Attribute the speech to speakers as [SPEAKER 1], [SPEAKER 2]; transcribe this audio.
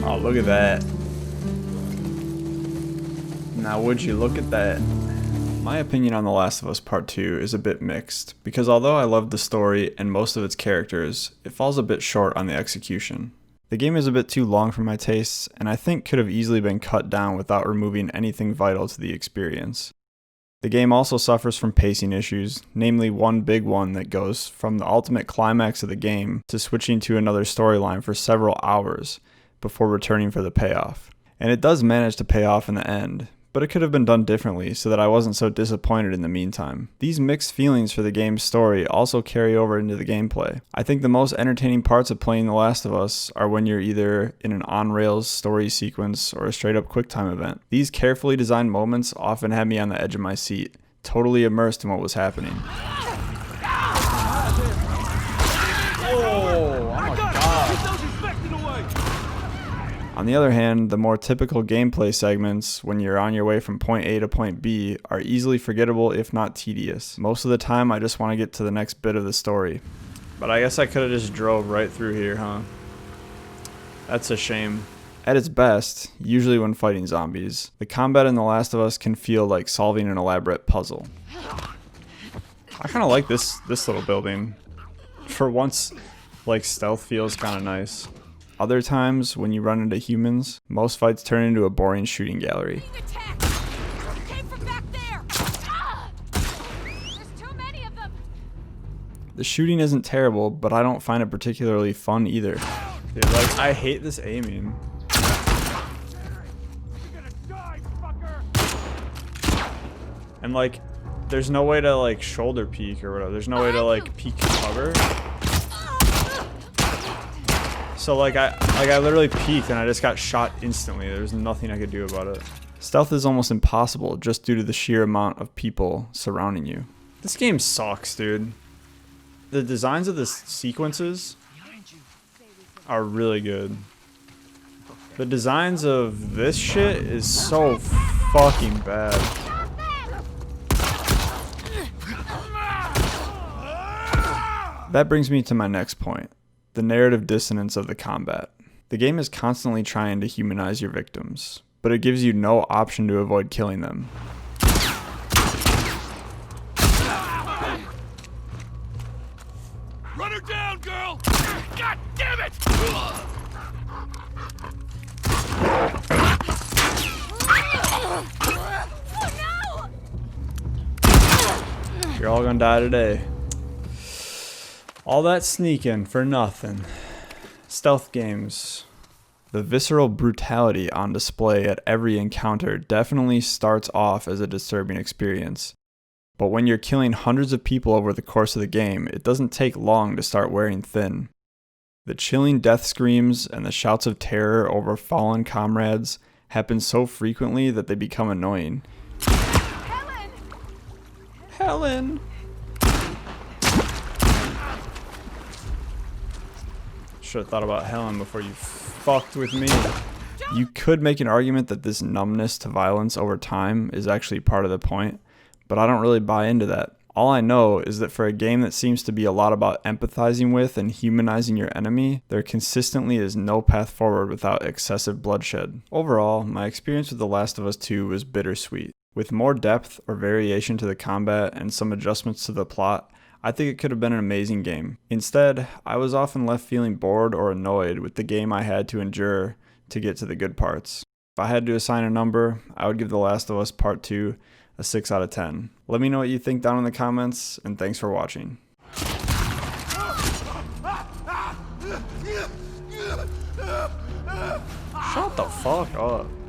[SPEAKER 1] Oh, look at that. Now, would you look at that? My opinion on The Last of Us Part 2 is a bit mixed, because although I love the story and most of its characters, it falls a bit short on the execution. The game is a bit too long for my tastes, and I think could have easily been cut down without removing anything vital to the experience. The game also suffers from pacing issues, namely one big one that goes from the ultimate climax of the game to switching to another storyline for several hours before returning for the payoff. And it does manage to pay off in the end, but it could have been done differently so that I wasn't so disappointed in the meantime. These mixed feelings for the game's story also carry over into the gameplay. I think the most entertaining parts of playing The Last of Us are when you're either in an on-rails story sequence or a straight-up QuickTime event. These carefully designed moments often had me on the edge of my seat, totally immersed in what was happening. On the other hand, the more typical gameplay segments when you're on your way from point A to point B are easily forgettable if not tedious. Most of the time I just want to get to the next bit of the story. But I guess I could have just drove right through here, huh? That's a shame. At its best, usually when fighting zombies, the combat in The Last of Us can feel like solving an elaborate puzzle. I kind of like this little building. For once, like, stealth feels kind of nice. Other times, when you run into humans, most fights turn into a boring shooting gallery. The shooting isn't terrible, but I don't find it particularly fun either. Dude, like, I hate this aiming. And like, there's no way to like shoulder peek or whatever. There's no way to like peek cover. So like I literally peeked and I just got shot instantly. There's nothing I could do about it. Stealth is almost impossible just due to the sheer amount of people surrounding you. This game sucks, dude. The designs of the sequences are really good. The designs of this shit is so fucking bad. That brings me to my next point. The narrative dissonance of the combat. The game is constantly trying to humanize your victims, but it gives you no option to avoid killing them.
[SPEAKER 2] Run her down, girl! God damn it!
[SPEAKER 1] You're all gonna die today. All that sneaking for nothing. Stealth games. The visceral brutality on display at every encounter definitely starts off as a disturbing experience. But when you're killing hundreds of people over the course of the game, it doesn't take long to start wearing thin. The chilling death screams and the shouts of terror over fallen comrades happen so frequently that they become annoying.
[SPEAKER 3] Helen!
[SPEAKER 1] Helen! Should have thought about Helen before you fucked with me. You could make an argument that this numbness to violence over time is actually part of the point, but I don't really buy into that. All I know is that for a game that seems to be a lot about empathizing with and humanizing your enemy, there consistently is no path forward without excessive bloodshed. Overall, my experience with The Last of Us 2 was bittersweet. With more depth or variation to the combat and some adjustments to the plot, I think it could have been an amazing game. Instead, I was often left feeling bored or annoyed with the game I had to endure to get to the good parts. If I had to assign a number, I would give The Last of Us Part 2 a 6 out of 10. Let me know what you think down in the comments, and thanks for watching. Shut the fuck up.